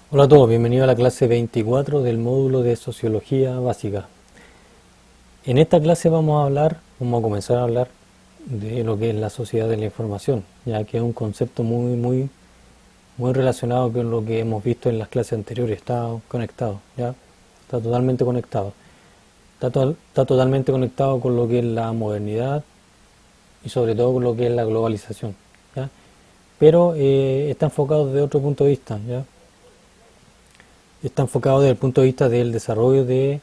Hola a todos, bienvenidos a la clase 24 del módulo de Sociología Básica. En esta clase vamos a comenzar a hablar de lo que es la sociedad de la información, ya que es un concepto muy relacionado con lo que hemos visto en las clases anteriores. Está conectado, ¿ya? Está totalmente conectado. Está totalmente conectado con lo que es la modernidad y sobre todo con lo que es la globalización, ¿ya? Pero está enfocado desde otro punto de vista, ¿ya? Está enfocado desde el punto de vista del desarrollo de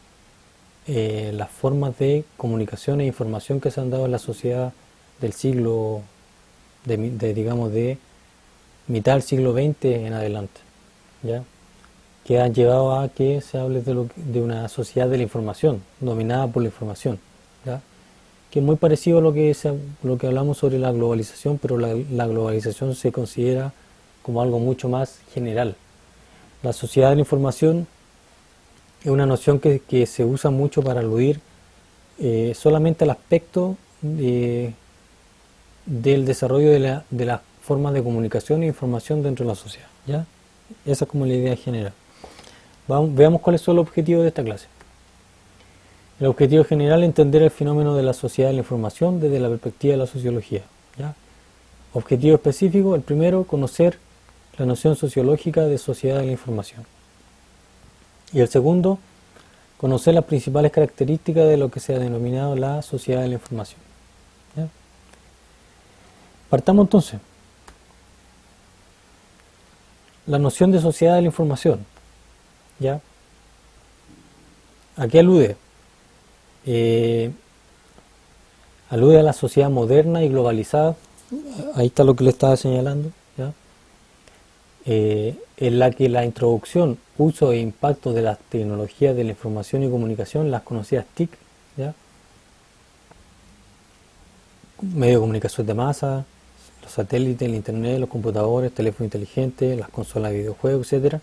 las formas de comunicación e información que se han dado en la sociedad del siglo, digamos, de mitad del siglo XX en adelante, ¿ya? Que han llevado a que se hable de una sociedad de la información, dominada por la información, ¿ya? Que es muy parecido a lo que hablamos sobre la globalización, pero la globalización se considera como algo mucho más general. La sociedad de la información es una noción que se usa mucho para aludir solamente al aspecto del desarrollo de las formas de comunicación e información dentro de la sociedad, ¿ya? Esa es como la idea general. Veamos cuáles son los objetivos de esta clase. El objetivo general es entender el fenómeno de la sociedad de la información desde la perspectiva de la sociología, ¿ya? Objetivo específico, el primero, conocer la noción sociológica de sociedad de la información. Y el segundo, conocer las principales características de lo que se ha denominado la sociedad de la información, ¿ya? Partamos entonces. La noción de sociedad de la información, ¿ya? ¿A qué alude? Eh, Alude a la sociedad moderna y globalizada. Ahí está lo que le estaba señalando, ¿ya? En la que la introducción, uso e impacto de las tecnologías de la información y comunicación, las conocidas TIC, ¿ya? Medios de comunicación de masa, los satélites, el internet, los computadores, teléfonos inteligentes, las consolas de videojuegos, etcétera,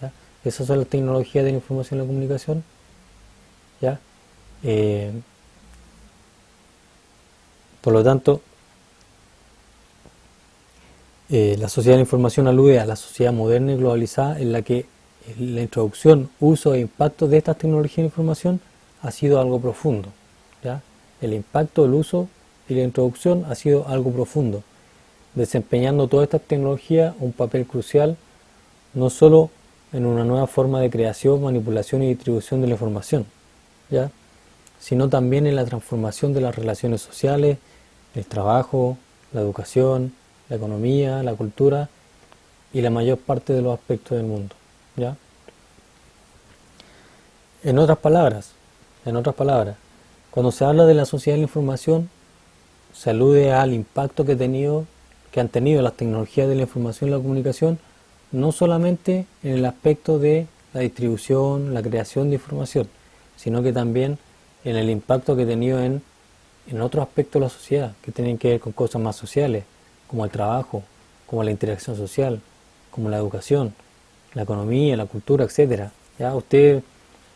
¿ya? Esas son las tecnologías de la información y la comunicación, ¿ya? Eh, por lo tanto, la sociedad de la información alude a la sociedad moderna y globalizada en la que la introducción, uso e impacto de estas tecnologías de información ha sido algo profundo, ¿ya? El impacto, el uso y la introducción ha sido algo profundo, desempeñando todas estas tecnologías un papel crucial no solo en una nueva forma de creación, manipulación y distribución de la información, ¿ya? Sino también en la transformación de las relaciones sociales, el trabajo, la educación, la economía, la cultura y la mayor parte de los aspectos del mundo, ¿ya? En otras palabras, cuando se habla de la sociedad de la información, se alude al impacto que han tenido las tecnologías de la información y la comunicación, no solamente en el aspecto de la distribución, la creación de información, sino que también en el impacto que ha tenido en otros aspectos de la sociedad, que tienen que ver con cosas más sociales, como el trabajo, como la interacción social, como la educación, la economía, la cultura, etcétera. Ya ustedes,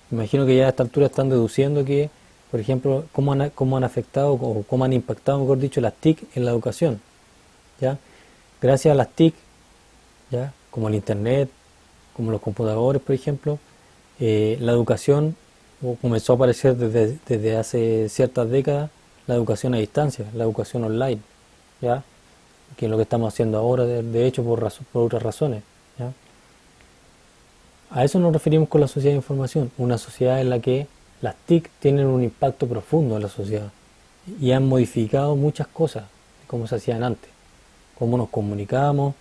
me imagino que ya a esta altura están deduciendo que, por ejemplo, cómo han afectado o cómo han impactado, mejor dicho, las TIC en la educación, ¿ya? Gracias a las TIC, ¿ya? Como el internet, como los computadores, por ejemplo, la educación comenzó a aparecer desde hace ciertas décadas, la educación a distancia, la educación online, ¿ya? Que es lo que estamos haciendo ahora, de hecho, por otras razones, ¿ya? A eso nos referimos con la sociedad de información, una sociedad en la que las TIC tienen un impacto profundo en la sociedad y han modificado muchas cosas de cómo se hacían antes, cómo nos comunicábamos,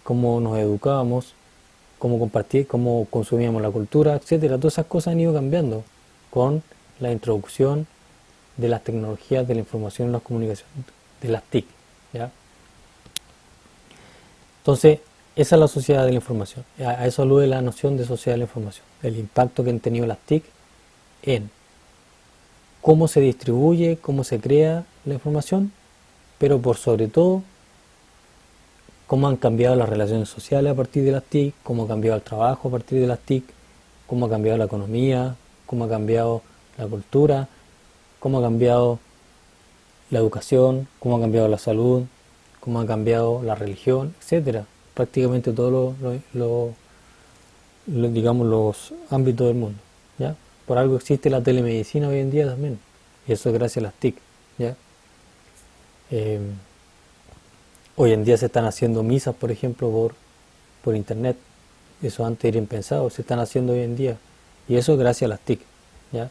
cómo nos educábamos, cómo consumíamos la cultura, etcétera. Todas esas cosas han ido cambiando con la introducción de las tecnologías de la información y las comunicaciones, de las TIC, ¿ya? Entonces, esa es la sociedad de la información. A eso alude la noción de sociedad de la información. El impacto que han tenido las TIC en cómo se distribuye, cómo se crea la información, pero por sobre todo, cómo han cambiado las relaciones sociales a partir de las TIC, cómo ha cambiado el trabajo a partir de las TIC, cómo ha cambiado la economía, cómo ha cambiado la cultura, cómo ha cambiado la educación, cómo ha cambiado la salud, cómo ha cambiado la religión, etcétera. Prácticamente todo digamos, los ámbitos del mundo, ¿ya? Por algo existe la telemedicina hoy en día también, y eso es gracias a las TIC, ¿ya? Eh, Hoy en día se están haciendo misas, por ejemplo, por internet. Eso antes era impensado, se están haciendo hoy en día. Y eso es gracias a las TIC, ¿ya?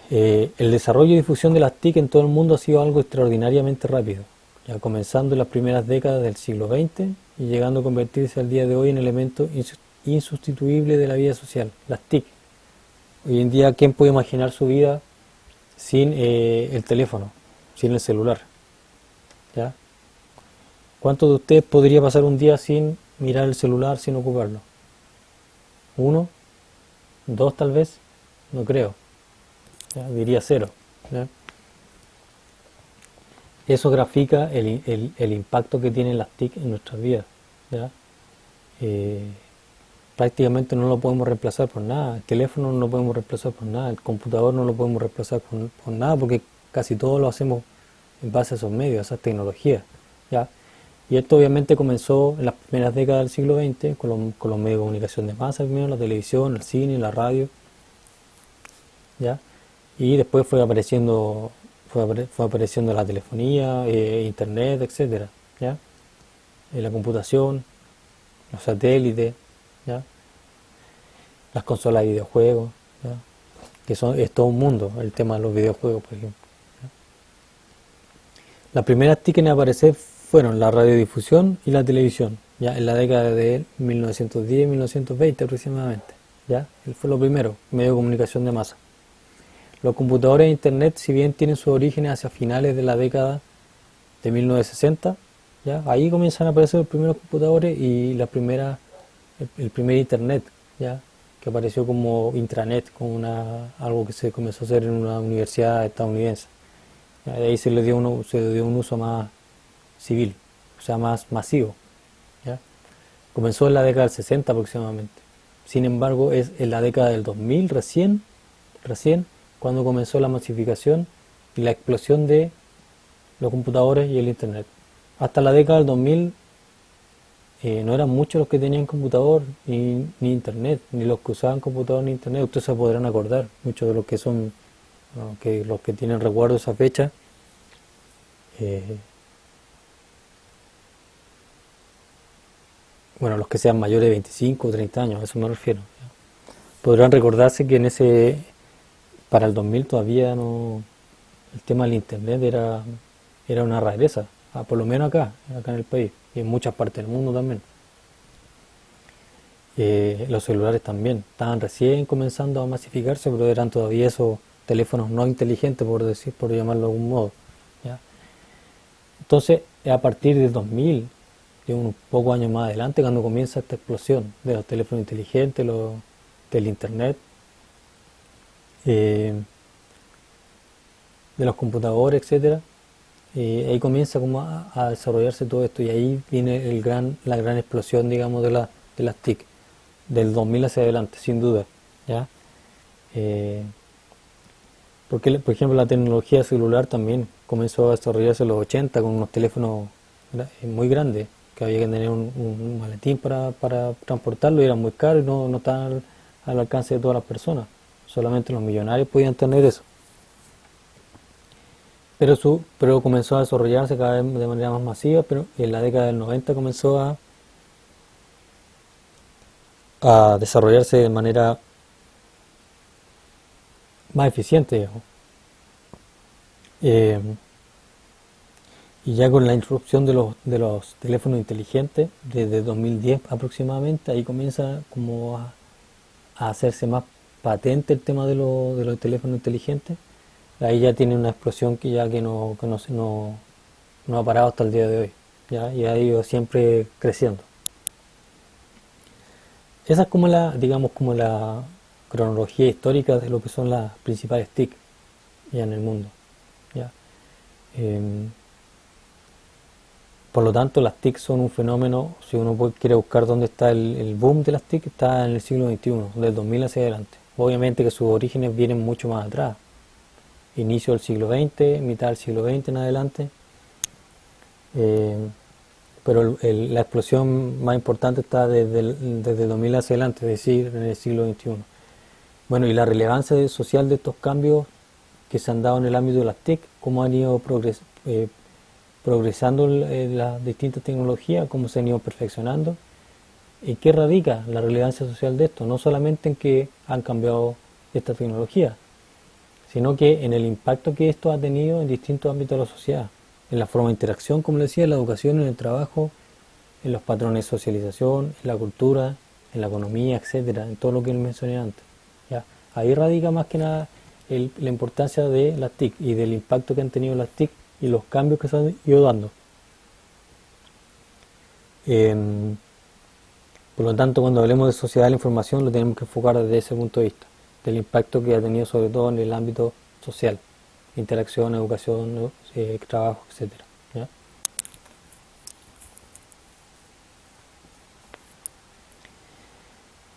El desarrollo y difusión de las TIC en todo el mundo ha sido algo extraordinariamente rápido, ya comenzando en las primeras décadas del siglo XX y llegando a convertirse al día de hoy en elemento insustituible de la vida social. Las TIC. Hoy en día, ¿quién puede imaginar su vida sin el teléfono, sin el celular? ¿Ya? ¿Cuántos de ustedes podría pasar un día sin mirar el celular, sin ocuparlo? ¿Uno? ¿Dos tal vez? No creo. ¿Ya? Diría cero. ¿Ya? Eso grafica el impacto que tienen las TIC en nuestras vidas. ¿Ya? Eh, Prácticamente no lo podemos reemplazar por nada. El teléfono no lo podemos reemplazar por nada. El computador no lo podemos reemplazar por nada porque casi todo lo hacemos en base a esos medios, a esas tecnologías. ¿Ya? Y esto obviamente comenzó en las primeras décadas del siglo XX con los medios de comunicación de masa, primero la televisión, el cine, la radio, ¿ya? Y después fue apareciendo la telefonía, internet, etcétera, ¿ya? La computación, los satélites, ¿ya? Las consolas de videojuegos, ¿ya? Es todo un mundo el tema de los videojuegos, por ejemplo. Las primeras TIC en aparecer fueron la radiodifusión y la televisión, ya en la década de 1910-1920 aproximadamente. ¿Ya? Él fue lo primero, medio de comunicación de masa. Los computadores e internet, si bien tienen sus orígenes hacia finales de la década de 1960, ¿ya? Ahí comienzan a aparecer los primeros computadores y el primer internet, ¿ya? Que apareció como intranet, como algo que se comenzó a hacer en una universidad estadounidense. ¿Ya? De ahí se le dio un uso más civil, o sea, más masivo, ¿ya? Comenzó en la década del 60 aproximadamente. Sin embargo, es en la década del 2000 recién cuando comenzó la masificación y la explosión de los computadores y el internet. Hasta la década del 2000 no eran muchos los que tenían computador ni internet, ni los que usaban computador ni internet. Ustedes se podrán acordar, muchos de los que son, los que tienen recuerdo de esa fecha, bueno, los que sean mayores de 25 o 30 años, a eso me refiero. Podrán recordarse que para el 2000 todavía no, el tema del internet era una rareza, por lo menos acá en el país y en muchas partes del mundo también. Los celulares también estaban recién comenzando a masificarse, pero eran todavía esos teléfonos no inteligentes, por llamarlo de algún modo, ¿ya? Entonces, a partir del 2000, de unos pocos años más adelante, cuando comienza esta explosión de los teléfonos inteligentes, del internet, de los computadores, etcétera, ahí comienza como a desarrollarse todo esto y ahí viene la gran explosión, digamos, de las TIC del 2000 hacia adelante, sin duda, ¿ya? Porque, por ejemplo, la tecnología celular también comenzó a desarrollarse en los 80 con unos teléfonos muy grandes, que había que tener un maletín para transportarlo y era muy caro y no estaba al alcance de todas las personas. Solamente los millonarios podían tener eso. Pero comenzó a desarrollarse cada vez de manera más masiva, pero en la década del 90 comenzó a desarrollarse de manera más eficiente, digamos. Y ya con la introducción de los teléfonos inteligentes, desde 2010 aproximadamente, ahí comienza como a hacerse más patente el tema de los teléfonos inteligentes. Ahí ya tiene una explosión que no ha parado hasta el día de hoy, ¿ya? Y ha ido siempre creciendo. Esa es digamos, como la cronología histórica de lo que son las principales TIC ya en el mundo, ¿ya? Por lo tanto, las TIC son un fenómeno, si uno quiere buscar dónde está el boom de las TIC, está en el siglo XXI, del 2000 hacia adelante. Obviamente que sus orígenes vienen mucho más atrás, inicio del siglo XX, mitad del siglo XX en adelante, pero la explosión más importante está desde el 2000 hacia adelante, es decir, en el siglo XXI. Bueno, y la relevancia social de estos cambios que se han dado en el ámbito de las TIC, cómo han ido progresando las distintas tecnologías, cómo se han ido perfeccionando. ¿En qué radica la relevancia social de esto? No solamente en que han cambiado esta tecnología, sino que en el impacto que esto ha tenido en distintos ámbitos de la sociedad, en la forma de interacción, como les decía, en la educación, en el trabajo, en los patrones de socialización, en la cultura, en la economía, etcétera, en todo lo que mencioné antes. ¿Ya? Ahí radica más que nada la importancia de las TIC y del impacto que han tenido las TIC y los cambios que se han ido dando. Por lo tanto, cuando hablemos de sociedad de la información, lo tenemos que enfocar desde ese punto de vista, del impacto que ha tenido sobre todo en el ámbito social, interacción, educación, trabajo, etcétera. ¿Ya?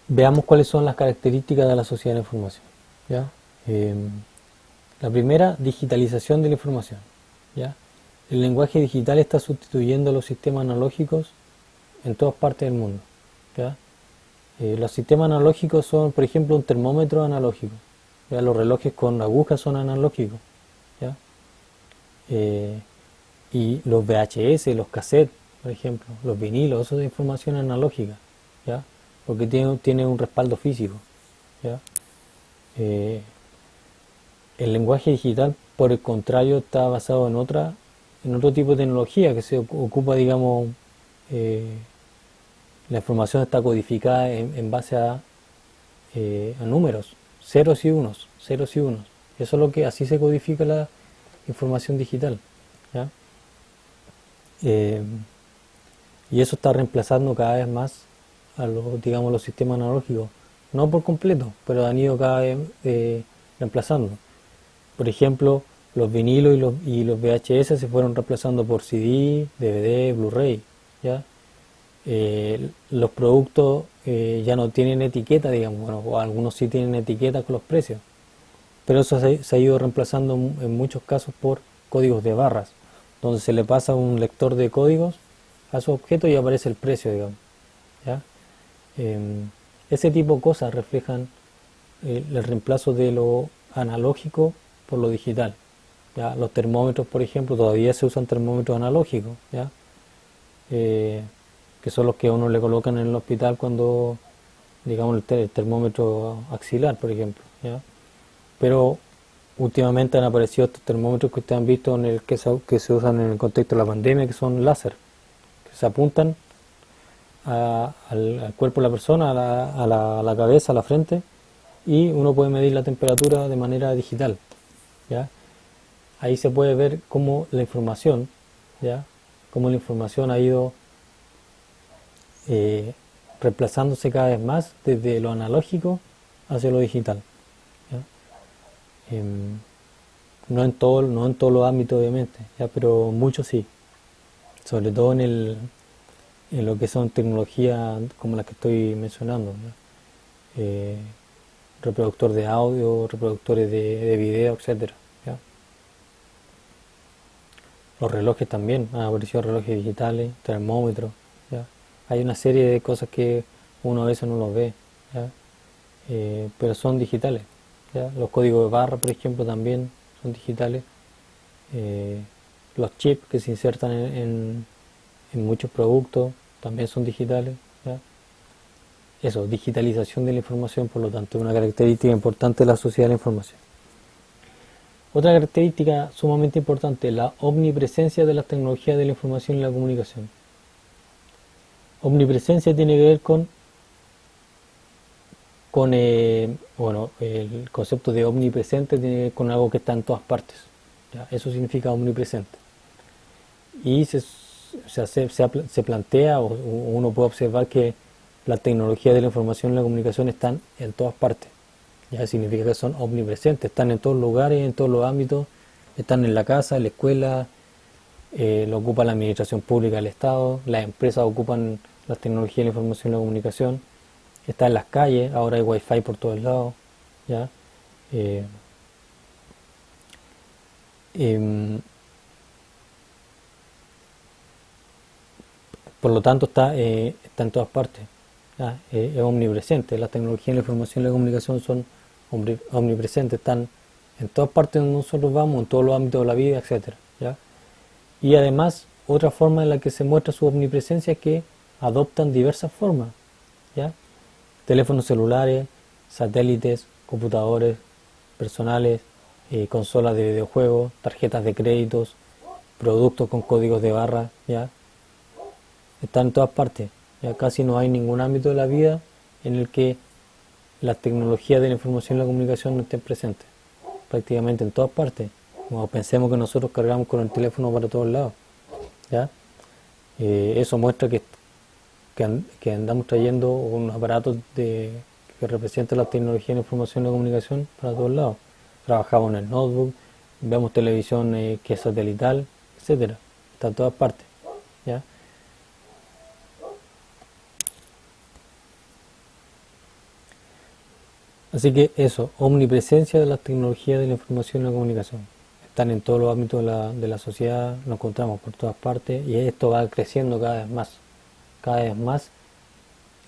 Veamos cuáles son las características de la sociedad de la información. ¿Ya? La primera, digitalización de la información. ¿Ya? El lenguaje digital está sustituyendo a los sistemas analógicos en todas partes del mundo. ¿Ya? Los sistemas analógicos son, por ejemplo, un termómetro analógico. ¿Ya? Los relojes con agujas son analógicos. ¿Ya? Y los VHS, los cassettes, por ejemplo, los vinilos, eso es información analógica. ¿Ya? Porque tiene un respaldo físico. ¿Ya? El lenguaje digital, por el contrario, está basado en otro tipo de tecnología que se ocupa, digamos, la información está codificada en base a números, ceros y unos, ceros y unos. Eso es lo que así se codifica la información digital. ¿Ya? Y eso está reemplazando cada vez más a los sistemas analógicos. No por completo, pero han ido cada vez reemplazando. Por ejemplo, los vinilos y los VHS se fueron reemplazando por CD, DVD, Blu-ray. ¿Ya? Los productos ya no tienen etiqueta, digamos, bueno, o algunos sí tienen etiqueta con los precios, pero eso se ha ido reemplazando en muchos casos por códigos de barras, donde se le pasa un lector de códigos a su objeto y aparece el precio, digamos. ¿Ya? Ese tipo de cosas reflejan el reemplazo de lo analógico por lo digital. ¿Ya? Los termómetros, por ejemplo, todavía se usan termómetros analógicos, ¿ya? Que son los que a uno le colocan en el hospital cuando, digamos, el termómetro axilar, por ejemplo. ¿Ya? Pero últimamente han aparecido estos termómetros que ustedes han visto que se usan en el contexto de la pandemia, que son láser, que se apuntan al cuerpo de la persona, a la cabeza, a la frente, y uno puede medir la temperatura de manera digital. ¿Ya? Ahí se puede ver cómo la información, ¿ya? Cómo la información ha ido reemplazándose cada vez más desde lo analógico hacia lo digital. ¿Ya? No en todos los ámbitos, obviamente, ¿ya? Pero muchos sí, sobre todo en lo que son tecnologías como las que estoy mencionando, ¿ya? Reproductor de audio, reproductores de video, etcétera. ¿Ya? Los relojes también, han aparecido relojes digitales, termómetros. ¿Ya? Hay una serie de cosas que uno a veces no los ve, ¿ya? Pero son digitales. ¿Ya? Los códigos de barra, por ejemplo, también son digitales. Los chips que se insertan en muchos productos también son digitales. ¿Ya? Eso, digitalización de la información, por lo tanto, es una característica importante de la sociedad de la información. Otra característica sumamente importante, la omnipresencia de las tecnologías de la información y la comunicación. Omnipresencia tiene que ver con bueno, el concepto de omnipresente tiene que ver con algo que está en todas partes. ¿Ya? Eso significa omnipresente. Y se plantea, o uno puede observar que las tecnologías de la información y la comunicación están en todas partes. Ya significa que son omnipresentes, están en todos los lugares, en todos los ámbitos, están en la casa, en la escuela, lo ocupa la administración pública del Estado, las empresas ocupan las tecnologías de la información y la comunicación, está en las calles, ahora hay wifi por todos lados, ¿ya? Eh, em, Por lo tanto está en todas partes, ¿ya? Es omnipresente. Las tecnologías de la información y la comunicación son omnipresentes, están en todas partes donde nosotros vamos, en todos los ámbitos de la vida, etcétera, ¿ya? Y además, otra forma en la que se muestra su omnipresencia es que adoptan diversas formas, ¿ya? Teléfonos celulares, satélites, computadores personales, consolas de videojuegos, tarjetas de créditos, productos con códigos de barra, ¿ya? Están en todas partes. Ya casi no hay ningún ámbito de la vida en el que las tecnologías de la información y la comunicación no estén presentes. Prácticamente en todas partes. Como pensemos que nosotros cargamos con el teléfono para todos lados, ¿ya? Eso muestra que andamos trayendo unos aparatos que representan la tecnología de la información y la comunicación para todos lados. Trabajamos en el notebook, vemos televisión que es satelital, etcétera. Está en todas partes, ¿ya? Así que eso, omnipresencia de las tecnologías de la información y la comunicación. Están en todos los ámbitos de la sociedad, nos encontramos por todas partes y esto va creciendo cada vez más. Cada vez más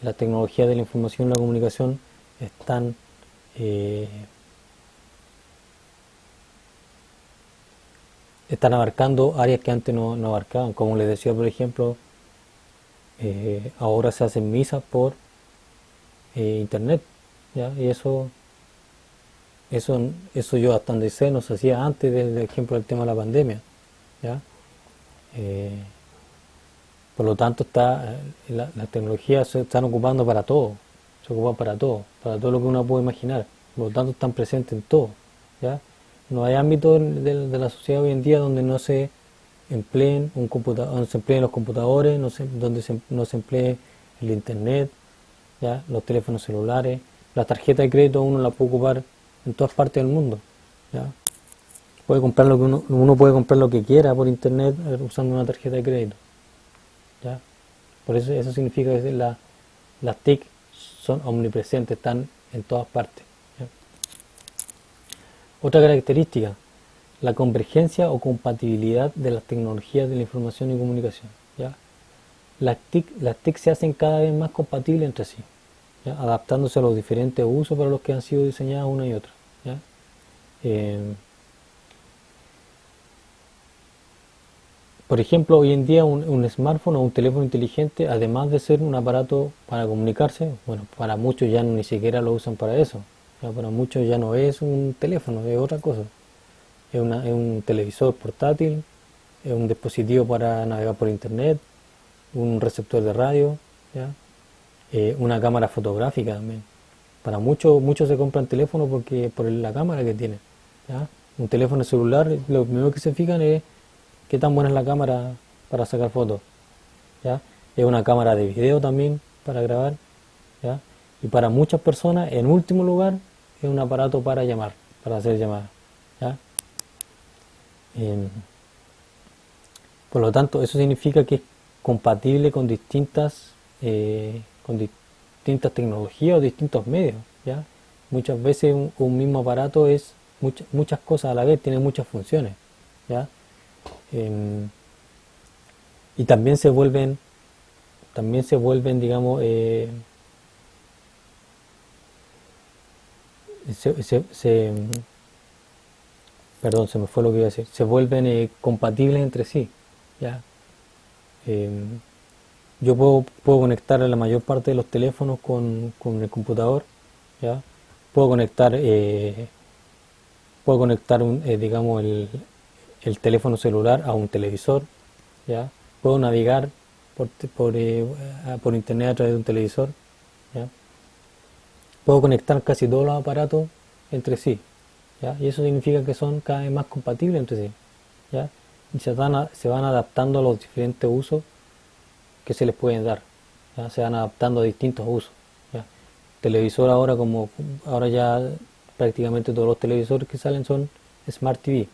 las tecnologías de la información y la comunicación están, eh, están abarcando áreas que antes no abarcaban. Como les decía, por ejemplo, ahora se hacen misas por internet, ¿ya? Y eso yo hasta donde sé no se hacía antes del ejemplo del tema de la pandemia, ¿ya? Eh, por lo tanto las tecnologías se están ocupando para todo, se ocupan para todo lo que uno puede imaginar, por lo tanto están presentes en todo, ¿ya? No hay ámbito de la sociedad hoy en día donde no se empleen un computador, donde se empleen los computadores, donde no se emplee el internet, ¿ya? Los teléfonos celulares, la tarjeta de crédito uno la puede ocupar en todas partes del mundo, ¿ya? Puede comprar lo que uno puede comprar lo que quiera por internet usando una tarjeta de crédito, ¿ya? Por eso significa que las TIC son omnipresentes, están en todas partes, ¿ya? Otra característica, la convergencia o compatibilidad de las tecnologías de la información y comunicación, ¿ya? Las TIC se hacen cada vez más compatibles entre sí, ¿ya? Adaptándose a los diferentes usos para los que han sido diseñadas una y otra, ¿ya? Por ejemplo, hoy en día un smartphone o un teléfono inteligente, además de ser un aparato para comunicarse, bueno, para muchos ya ni siquiera lo usan para eso, ¿ya? Para muchos ya no es un teléfono, es otra cosa. Es un televisor portátil, es un dispositivo para navegar por internet, un receptor de radio, ¿ya? Una cámara fotográfica también. Para muchos se compran teléfonos por la cámara que tiene, ¿ya? Un teléfono celular, lo primero que se fijan es qué tan buena es la cámara para sacar fotos, ¿ya? Es una cámara de video también para grabar, ¿ya? Y para muchas personas, en último lugar, es un aparato para llamar, para hacer llamadas, ¿ya? Por lo tanto, eso significa que es compatible con distintas tecnologías o distintos medios, ¿ya? Muchas veces un mismo aparato es muchas cosas a la vez, tiene muchas funciones, ¿ya? Y también se vuelven, digamos, perdón, se me fue lo que iba a decir, se vuelven compatibles entre sí, ¿ya? Eh, yo puedo conectar a la mayor parte de los teléfonos con el computador, ¿ya? Puedo conectar, eh, puedo conectar digamos, el teléfono celular a un televisor, ¿ya? Puedo navegar por internet a través de un televisor, ¿ya? Puedo conectar casi todos los aparatos entre sí, ¿ya? Y eso significa que son cada vez más compatibles entre sí, ¿ya? Y se van adaptando a los diferentes usos que se les pueden dar, ¿ya? Se van adaptando a distintos usos, ¿ya? Televisor ahora ya prácticamente todos los televisores que salen son Smart TV,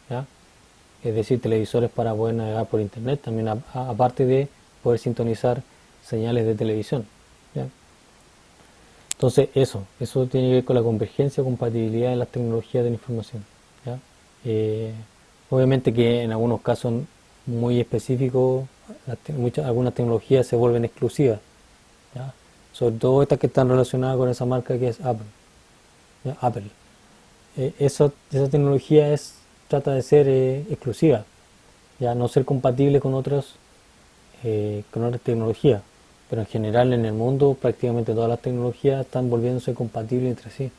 ¿ya? Es decir, televisores para poder navegar por internet, también aparte de poder sintonizar señales de televisión, ¿ya? Entonces eso tiene que ver con la convergencia o compatibilidad de las tecnologías de la información, ¿ya? Obviamente que en algunos casos muy específicos algunas tecnologías se vuelven exclusivas, ¿ya? Sobre todo estas que están relacionadas con esa marca que es Apple, ¿ya? Apple. Esa tecnología trata de ser exclusiva, ya no ser compatible con otras tecnologías, pero en general en el mundo prácticamente todas las tecnologías están volviéndose compatibles entre sí,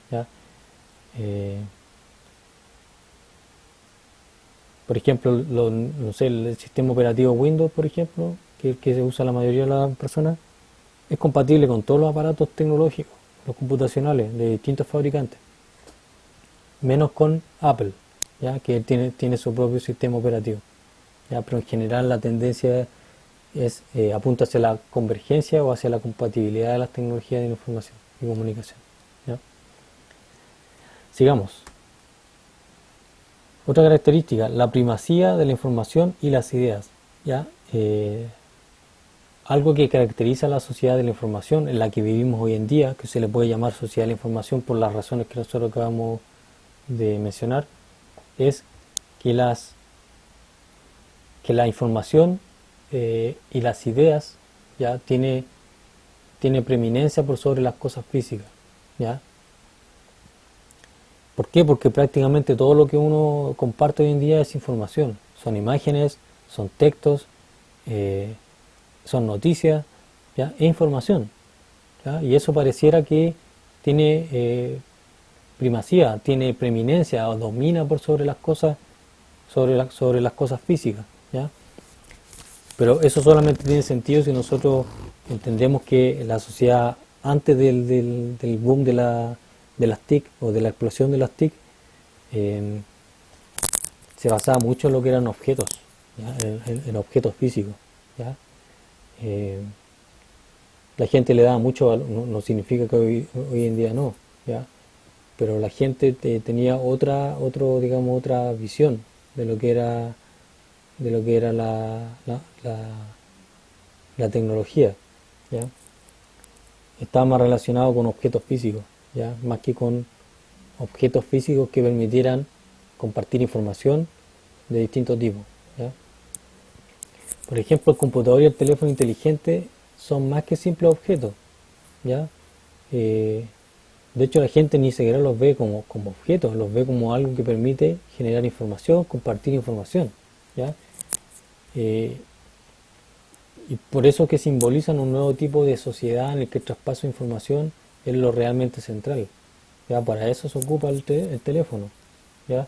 ¿ya? Eh, por ejemplo, no sé, el sistema operativo Windows, por ejemplo, que se usa la mayoría de las personas, es compatible con todos los aparatos tecnológicos, los computacionales de distintos fabricantes, menos con Apple, ¿ya? Que tiene su propio sistema operativo, ¿ya? Pero en general la tendencia apunta hacia la convergencia o hacia la compatibilidad de las tecnologías de la información y comunicación, ¿ya? Sigamos. Otra característica, la primacía de la información y las ideas, ¿ya? Algo que caracteriza a la sociedad de la información en la que vivimos hoy en día, que se le puede llamar sociedad de la información por las razones que nosotros acabamos de mencionar, es que la información y las ideas ya tiene preeminencia por sobre las cosas físicas, ¿ya? ¿Por qué? Porque prácticamente todo lo que uno comparte hoy en día es información, son imágenes, son textos, eh, son noticias, ¿ya? Es información, ¿ya? Y eso pareciera que tiene primacía, tiene preeminencia o domina por sobre las cosas, sobre las cosas físicas, ¿ya? Pero eso solamente tiene sentido si nosotros entendemos que la sociedad antes del boom de las TIC o de la explosión de las TIC eh, se basaba mucho en lo que eran objetos, ¿ya? En objetos físicos, ¿ya? Eh, la gente le daba mucho valor, no significa que hoy en día no, ¿ya? Pero la gente tenía digamos, otra visión de lo que era la tecnología, ¿ya? Estaba más relacionado con objetos físicos, ¿ya? Más que con objetos físicos que permitieran compartir información de distintos tipos, ¿ya? Por ejemplo, el computador y el teléfono inteligente son más que simples objetos, ¿ya? Eh, de hecho, la gente ni siquiera los ve como objetos, los ve como algo que permite generar información, compartir información, ¿ya? Eh, y por eso que simbolizan un nuevo tipo de sociedad en el que el traspaso de información es lo realmente central, ¿ya? Para eso se ocupa el teléfono, ¿ya?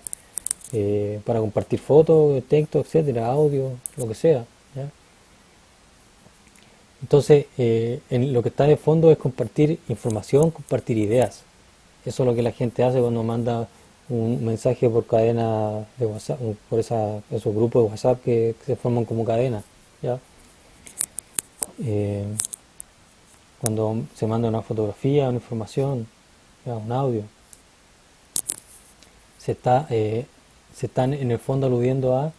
Para compartir fotos, texto, etcétera, audio, lo que sea, ¿ya? Entonces, lo que está de fondo es compartir información, compartir ideas. Eso es lo que la gente hace cuando manda un mensaje por cadena de WhatsApp, por esos grupos de WhatsApp que se forman como cadena, ¿ya? Eh, Cuando se manda una fotografía, una información, ¿ya? Un audio, se están en el fondo aludiendo a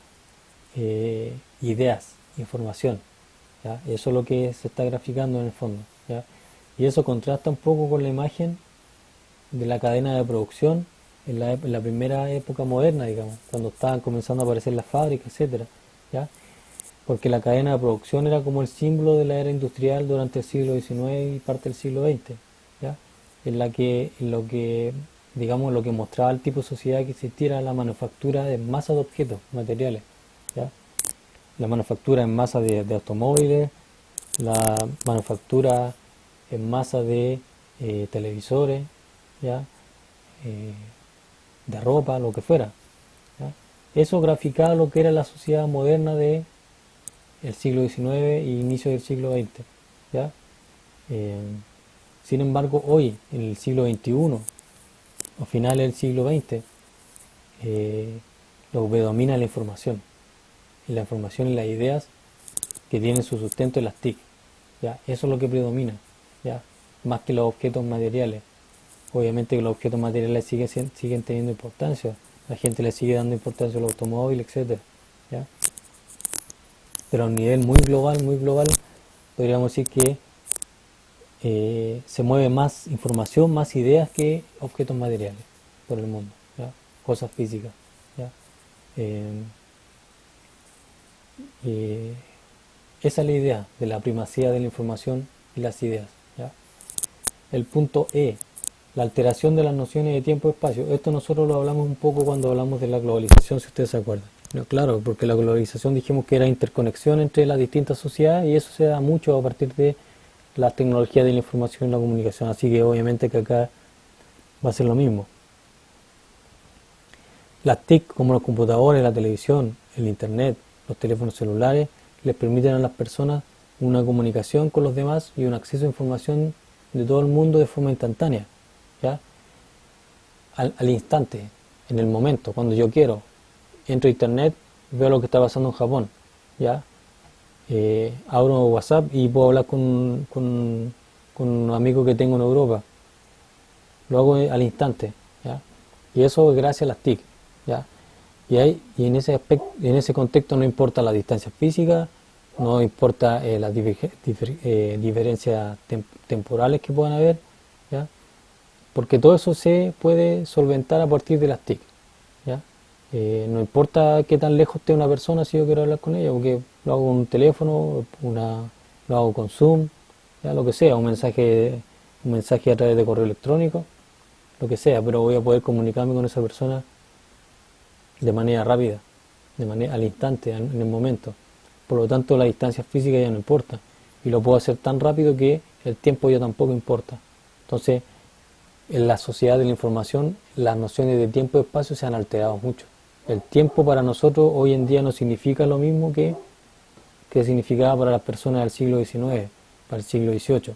ideas, información, ¿ya? Eso es lo que se está graficando en el fondo, ¿ya? Y eso contrasta un poco con la imagen de la cadena de producción en la primera época moderna, digamos, cuando estaban comenzando a aparecer las fábricas, etcétera, ¿ya? Porque la cadena de producción era como el símbolo de la era industrial durante el siglo XIX y parte del siglo XX, ¿ya? En lo que, digamos, lo que mostraba el tipo de sociedad que existiera la manufactura de masa de objetos materiales, ¿ya? La manufactura en masa de automóviles, la manufactura en masa de televisores, ¿ya? Eh, de ropa, lo que fuera, ¿ya? Eso graficaba lo que era la sociedad moderna de el siglo XIX y inicio del siglo XX, ¿ya? Eh, Sin embargo, hoy, en el siglo XXI, o finales del siglo XX, lo que predomina es la información. Y la información y las ideas que tienen su sustento en las TIC, ¿ya? Eso es lo que predomina, ¿ya? Más que los objetos materiales. Obviamente que los objetos materiales siguen teniendo importancia. La gente le sigue dando importancia al automóvil, etcétera, ¿ya? Pero a un nivel muy global, podríamos decir que se mueve más información, más ideas que objetos materiales por el mundo, ¿ya? Cosas físicas, ¿ya? Eh, Esa es la idea de la primacía de la información y las ideas, ¿ya? El punto E, la alteración de las nociones de tiempo y espacio. Esto nosotros lo hablamos un poco cuando hablamos de la globalización, si ustedes se acuerdan. No, claro, porque la globalización dijimos que era interconexión entre las distintas sociedades y eso se da mucho a partir de la tecnología de la información y la comunicación. Así que obviamente que acá va a ser lo mismo. Las TIC, como los computadores, la televisión, el internet, los teléfonos celulares, les permiten a las personas una comunicación con los demás y un acceso a información de todo el mundo de forma instantánea, ¿ya? Al instante, en el momento, cuando yo quiero. Entro a internet, veo lo que está pasando en Japón, ¿ya? Abro WhatsApp y puedo hablar con un amigo que tengo en Europa. Lo hago al instante, ¿ya? Y eso es gracias a las TIC, ¿ya? Y en ese aspecto, en ese contexto no importa la distancia física, no importa las diferencias temporales que puedan haber, ¿ya? Porque todo eso se puede solventar a partir de las TIC, ¿ya? No importa qué tan lejos esté una persona si yo quiero hablar con ella, porque lo hago con un teléfono, lo hago con Zoom, ¿ya? Lo que sea, un mensaje a través de correo electrónico, lo que sea, pero voy a poder comunicarme con esa persona de manera rápida, al instante, en el momento. Por lo tanto, la distancia física ya no importa y lo puedo hacer tan rápido que el tiempo ya tampoco importa. Entonces, en la sociedad de la información, las nociones de tiempo y espacio se han alterado mucho. El tiempo para nosotros hoy en día no significa lo mismo que significaba para las personas del siglo XIX, para el siglo XVIII.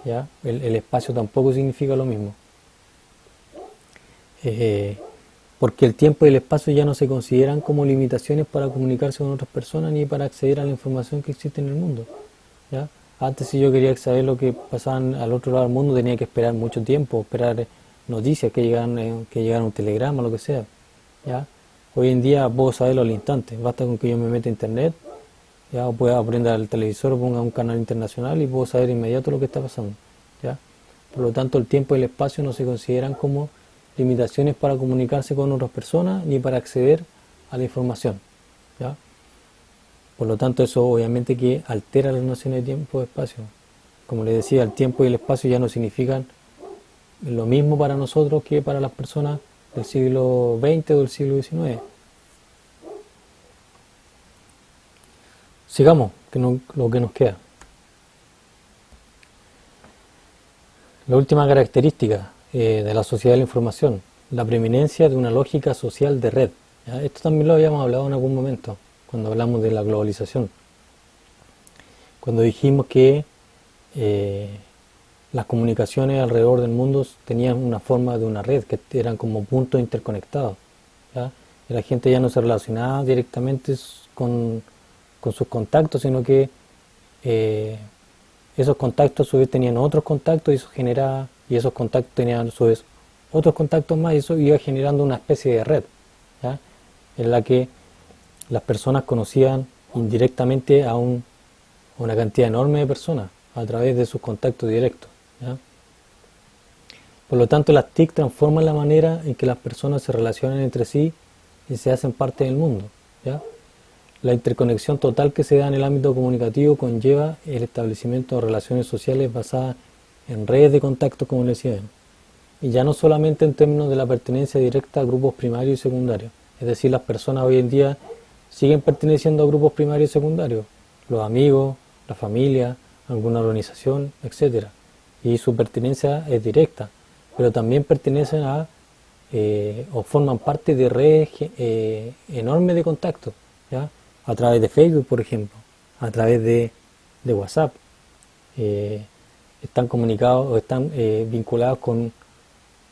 ¿Ya? El espacio tampoco significa lo mismo. Porque el tiempo y el espacio ya no se consideran como limitaciones para comunicarse con otras personas ni para acceder a la información que existe en el mundo, ¿ya? Antes, si yo quería saber lo que pasaba al otro lado del mundo, tenía que esperar mucho tiempo, esperar noticias que llegaran un telegrama, lo que sea, ¿ya? Hoy en día puedo saberlo al instante, basta con que yo me meta a internet, ya, o pueda aprender al televisor o ponga un canal internacional y puedo saber inmediato lo que está pasando, ¿ya? Por lo tanto, el tiempo y el espacio no se consideran como limitaciones para comunicarse con otras personas ni para acceder a la información, ¿ya? Por lo tanto, eso obviamente que altera las nociones de tiempo y espacio. Como les decía, el tiempo y el espacio ya no significan lo mismo para nosotros que para las personas del siglo XX o del siglo XIX. Sigamos, lo que nos queda. La última característica de la sociedad de la información, la preeminencia de una lógica social de red, ¿ya? Esto también lo habíamos hablado en algún momento, cuando hablamos de la globalización. Cuando dijimos que las comunicaciones alrededor del mundo tenían una forma de una red, que eran como puntos interconectados, ¿ya? Y la gente ya no se relacionaba directamente con sus contactos, sino que esos contactos a su vez tenían otros contactos y eso generaba, y esos contactos tenían a su vez otros contactos más y eso iba generando una especie de red, ¿ya? En la que las personas conocían indirectamente a una cantidad enorme de personas a través de sus contactos directos, ¿ya? Por lo tanto, las TIC transforman la manera en que las personas se relacionan entre sí y se hacen parte del mundo, ¿ya? La interconexión total que se da en el ámbito comunicativo conlleva el establecimiento de relaciones sociales basadas en redes de contactos, como les decía, y ya no solamente en términos de la pertenencia directa a grupos primarios y secundarios, es decir, las personas hoy en día siguen perteneciendo a grupos primarios y secundarios, los amigos, la familia, alguna organización, etcétera, y su pertenencia es directa, pero también pertenecen a o forman parte de redes enormes de contactos, ¿ya? A través de Facebook, por ejemplo, a través de WhatsApp, están comunicados o están vinculados con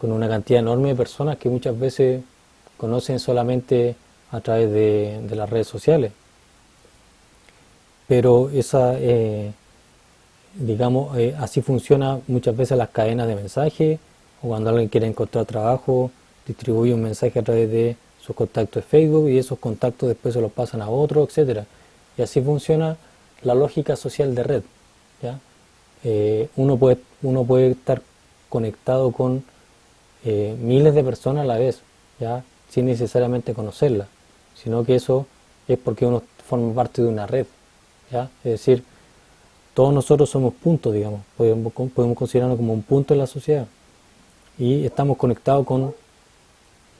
una cantidad enorme de personas que muchas veces conocen solamente a través de las redes sociales. Pero así funciona muchas veces las cadenas de mensajes, o cuando alguien quiere encontrar trabajo, distribuye un mensaje a través de sus contactos de Facebook y esos contactos después se los pasan a otros, etcétera. Y así funciona la lógica social de red, ¿ya? Uno puede estar conectado con miles de personas a la vez, ¿ya? Sin necesariamente conocerlas, sino que eso es porque uno forma parte de una red, ¿ya? Es decir, todos nosotros somos puntos, digamos, podemos considerarnos como un punto en la sociedad y estamos conectados con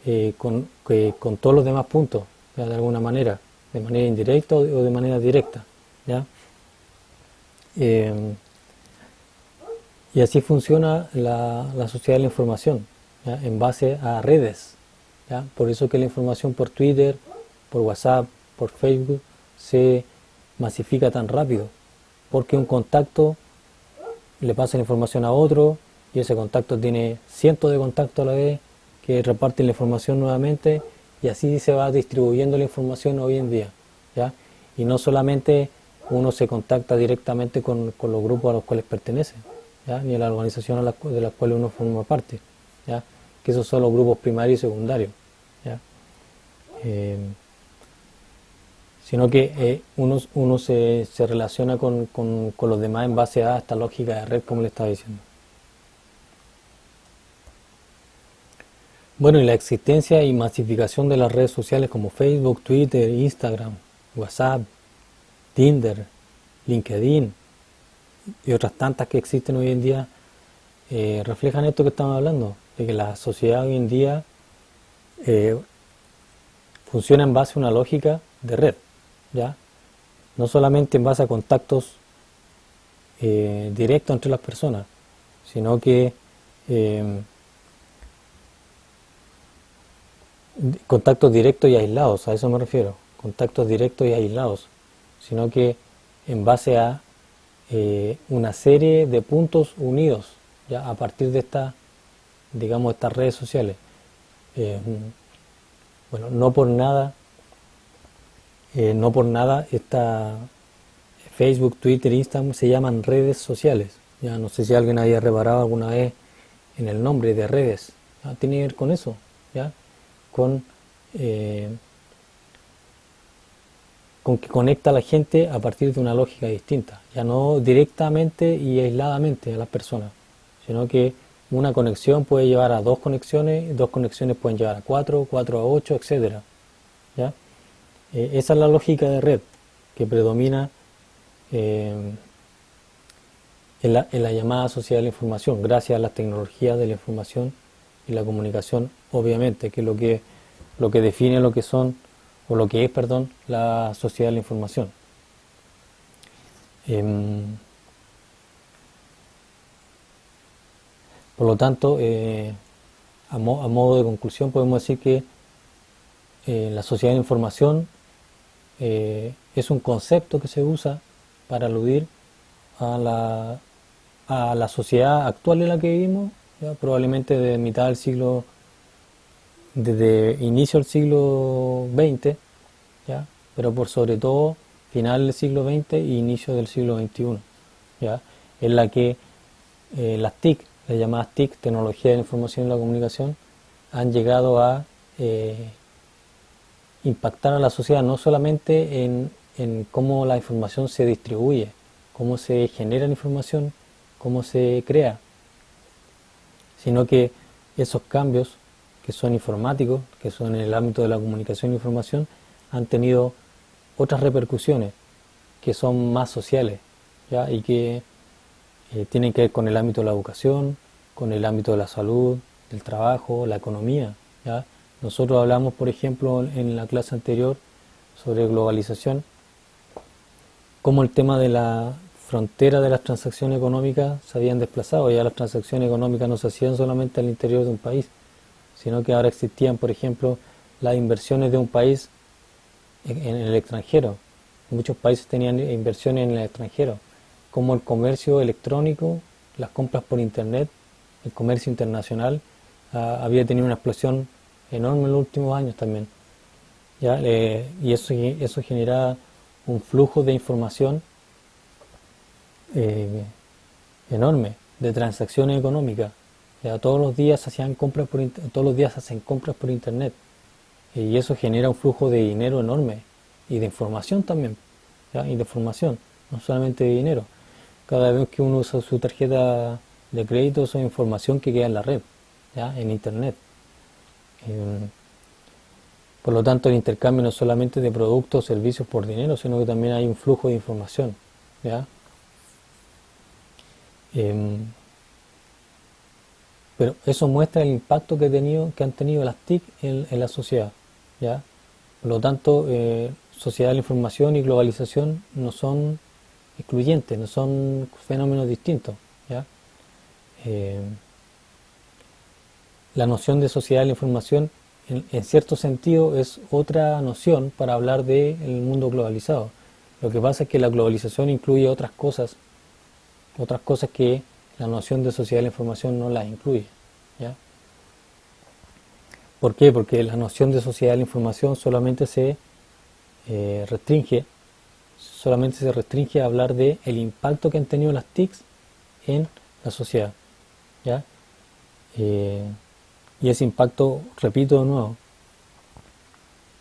todos los demás puntos, ¿ya? De alguna manera, de manera indirecta o de manera directa, ¿ya? Eh, y así funciona la sociedad de la información, ¿ya? En base a redes, ¿ya? Por eso que la información por Twitter, por WhatsApp, por Facebook se masifica tan rápido, porque un contacto le pasa la información a otro y ese contacto tiene cientos de contactos a la vez que reparten la información nuevamente y así se va distribuyendo la información hoy en día, ¿ya? Y no solamente uno se contacta directamente con los grupos a los cuales pertenece, ¿ya? Ni a la organización de las cuales uno forma parte, ¿ya? Que esos son los grupos primarios y secundarios, ¿ya? Eh, Sino que uno se relaciona con los demás en base a esta lógica de red, como le estaba diciendo. Bueno, y la existencia y masificación de las redes sociales como Facebook, Twitter, Instagram, WhatsApp, Tinder, LinkedIn y otras tantas que existen hoy en día reflejan esto que estamos hablando, de que la sociedad hoy en día eh, funciona en base a una lógica de red, ¿ya? No solamente en base a contactos directos entre las personas, sino que eh, contactos directos y aislados, a eso me refiero, contactos directos y aislados, sino que en base a una serie de puntos unidos, ya a partir de digamos, estas redes sociales. Eh, bueno, no por nada Facebook, Twitter, Instagram se llaman redes sociales. Ya no sé si alguien haya reparado alguna vez en el nombre de redes. ¿Ya? Tiene que ver con eso, ¿ya? Con, eh, con que conecta a la gente a partir de una lógica distinta, ya no directamente y aisladamente a las personas, sino que una conexión puede llevar a dos conexiones pueden llevar a cuatro, cuatro a ocho, etcétera, ¿ya? Esa es la lógica de red que predomina eh, en la llamada sociedad de la información, gracias a las tecnologías de la información y la comunicación, obviamente, que es lo que define lo que son, o lo que es, perdón, la sociedad de la información. Por lo tanto, a modo de conclusión podemos decir que la sociedad de la información es un concepto que se usa para aludir a la sociedad actual en la que vivimos, ¿ya? Probablemente de mitad del siglo, desde inicio del siglo XX, ¿ya? Pero por sobre todo final del siglo XX e inicio del siglo XXI, ¿ya? En la que las TIC, las llamadas TIC, Tecnología de la Información y la Comunicación, han llegado a impactar a la sociedad no solamente en cómo la información se distribuye, cómo se genera la información, cómo se crea, sino que esos cambios que son informáticos, que son en el ámbito de la comunicación e información, han tenido otras repercusiones que son más sociales, ¿ya? Y que tienen que ver con el ámbito de la educación, con el ámbito de la salud, del trabajo, la economía, ¿ya? Nosotros hablamos, por ejemplo, en la clase anterior sobre globalización, cómo el tema de la frontera de las transacciones económicas se habían desplazado. Ya las transacciones económicas no se hacían solamente al interior de un país, sino que ahora existían, por ejemplo, las inversiones de un país en el extranjero. Muchos países tenían inversiones en el extranjero, como el comercio electrónico, las compras por internet, el comercio internacional había tenido una explosión enorme en los últimos años también, ¿ya? Y eso generaba un flujo de información eh, enorme de transacciones económicas. Ya todos los días todos los días se hacen compras por internet y eso genera un flujo de dinero enorme y de información también, ¿ya? Y de información, no solamente de dinero. Cada vez que uno usa su tarjeta de crédito, eso es información que queda en la red, ¿ya? En internet. Por lo tanto, el intercambio no es solamente de productos o servicios por dinero, sino que también hay un flujo de información, ¿ya? Em, pero eso muestra el impacto que han tenido las TIC en la sociedad, ¿ya? Por lo tanto, sociedad de la información y globalización no son excluyentes, no son fenómenos distintos, ¿ya? Eh, la noción de sociedad de la información, en cierto sentido, es otra noción para hablar del mundo globalizado. Lo que pasa es que la globalización incluye otras cosas que la noción de sociedad de la información no las incluye, ¿ya? ¿Por qué? Porque la noción de sociedad de la información eh, restringe, solamente se restringe a hablar de el impacto que han tenido las TICs en la sociedad, ¿ya? Eh, y ese impacto, repito de nuevo,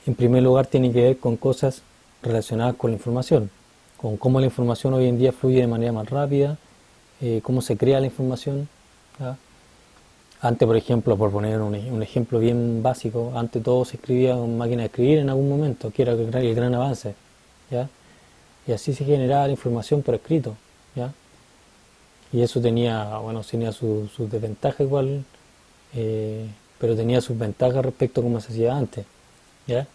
en primer lugar tiene que ver con cosas relacionadas con la información, con cómo la información hoy en día fluye de manera más rápida, cómo se crea la información, ¿ya? Antes, por ejemplo, por poner un ejemplo bien básico, antes todo se escribía con máquina de escribir en algún momento, que era el gran avance, ¿ya? Y así se generaba la información por escrito, ¿ya? Y eso tenía, bueno, tenía sus desventajas igual, pero tenía sus ventajas respecto a cómo se hacía antes, ¿ya?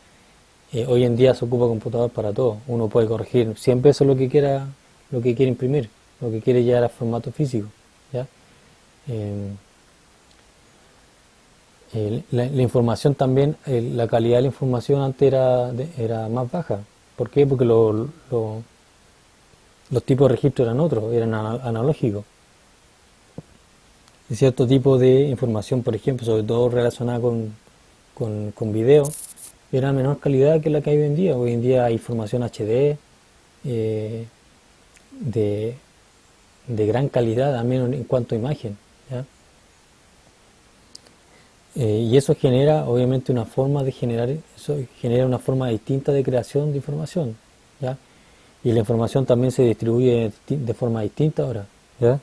Hoy en día se ocupa computador para todo, uno puede corregir 100 veces lo que quiera, lo que quiere imprimir, lo que quiere llevar a formato físico, ¿ya? Eh, la información también, la calidad de la información antes era más baja. ¿Por qué? Porque los tipos de registro eran otros, eran analógicos. Y cierto tipo de información, por ejemplo, sobre todo relacionada con video, era de menor calidad que la que hay hoy en día. Hoy en día hay información HD eh, de, de gran calidad, al menos en cuanto a imagen, ¿ya? Y eso genera, obviamente, una forma de generar, eso genera una forma distinta de creación de información, ¿ya? Y la información también se distribuye de forma distinta ahora, ¿ya?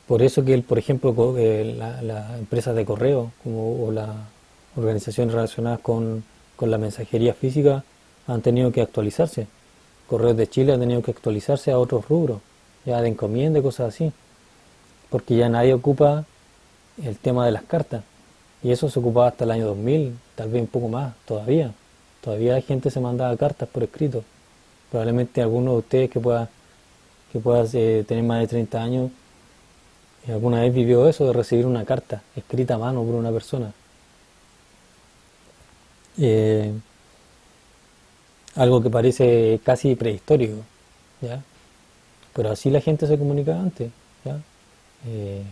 Por eso que, por ejemplo, las empresas de correo o las organizaciones relacionadas con la mensajería física han tenido que actualizarse. Correos de Chile han tenido que actualizarse a otros rubros, ya de encomienda y cosas así, porque ya nadie ocupa el tema de las cartas. Y eso se ocupaba hasta el año 2000, tal vez un poco más, todavía. Todavía la gente se mandaba cartas por escrito. Probablemente alguno de ustedes que pueda tener más de 30 años, alguna vez vivió eso de recibir una carta escrita a mano por una persona. Eh, Algo que parece casi prehistórico, ¿ya? Pero así la gente se comunicaba antes, ¿ya? Eh,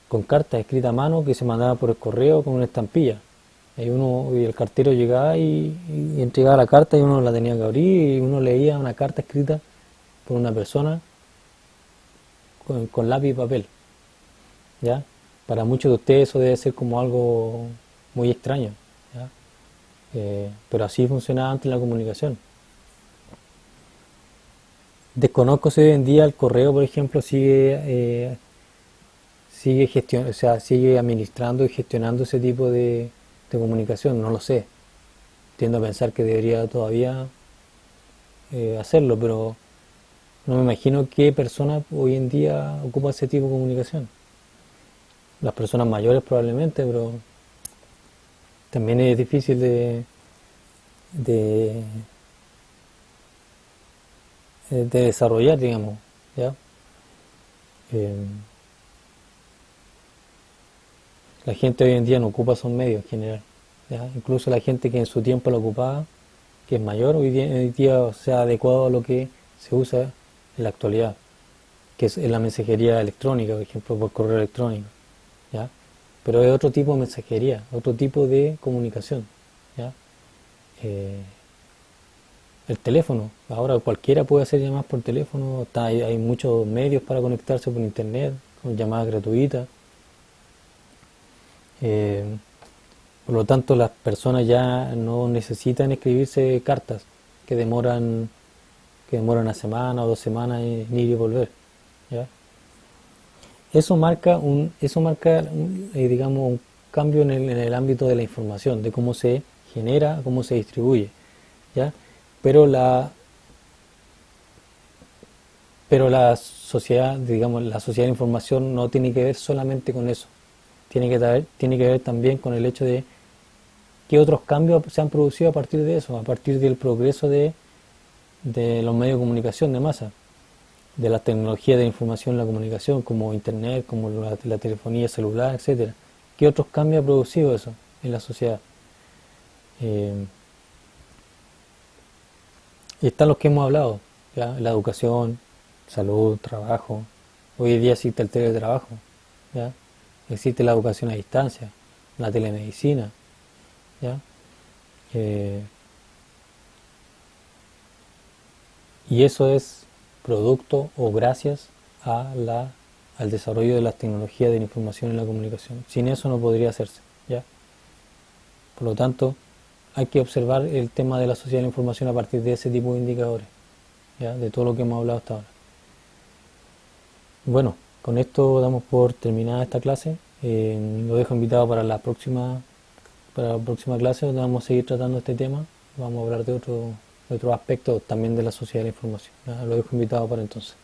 con cartas escritas a mano que se mandaban por el correo con una estampilla. Y el cartero llegaba y entregaba la carta y uno la tenía que abrir y uno leía una carta escrita por una persona con lápiz y papel, ¿ya? Para muchos de ustedes eso debe ser como algo muy extraño, ¿ya? Pero así funcionaba antes la comunicación. Desconozco si hoy en día el correo, por ejemplo, o sea, sigue administrando y gestionando ese tipo de comunicación, no lo sé. Tiendo a pensar que debería todavía hacerlo, pero no me imagino qué persona hoy en día ocupa ese tipo de comunicación. Las personas mayores probablemente, pero también es difícil de, de desarrollar, digamos, ¿ya? Eh, la gente hoy en día no ocupa esos medios en general, ¿ya? Incluso la gente que en su tiempo lo ocupaba, que es mayor, hoy día se ha adecuado a lo que se usa en la actualidad, que es la mensajería electrónica, por ejemplo, por correo electrónico, ¿ya? Pero es otro tipo de mensajería, otro tipo de comunicación, ¿ya? Eh, el teléfono, ahora cualquiera puede hacer llamadas por teléfono, hay muchos medios para conectarse por internet, con llamadas gratuitas. Eh, por lo tanto, las personas ya no necesitan escribirse cartas que demoran, que demoran una semana o 2 semanas en ir y volver, ¿ya? digamos, un cambio en el ámbito de la información, de cómo se genera, cómo se distribuye, ¿ya? Pero la sociedad, digamos, la sociedad de la información no tiene que ver solamente con eso. Tiene que ver también con el hecho de qué otros cambios se han producido a partir de eso, a partir del progreso de los medios de comunicación de masa, de las tecnologías de la información y la comunicación, como internet, como la telefonía celular, etcétera. ¿Qué otros cambios ha producido eso en la sociedad? Eh, y están los que hemos hablado, ¿ya? La educación, salud, trabajo. Hoy en día existe el teletrabajo, ¿ya? Existe la educación a distancia, la telemedicina, ¿ya? Eh, y eso es producto o gracias al desarrollo de las tecnologías de la información y la comunicación. Sin eso no podría hacerse, ¿ya? Por lo tanto, hay que observar el tema de la sociedad de la información a partir de ese tipo de indicadores, ¿ya? De todo lo que hemos hablado hasta ahora. Bueno, con esto damos por terminada esta clase. Lo dejo invitado para la próxima clase, donde vamos a seguir tratando este tema. Vamos a hablar de otros aspectos también de la sociedad de la información, ¿ya? Lo dejo invitado para entonces.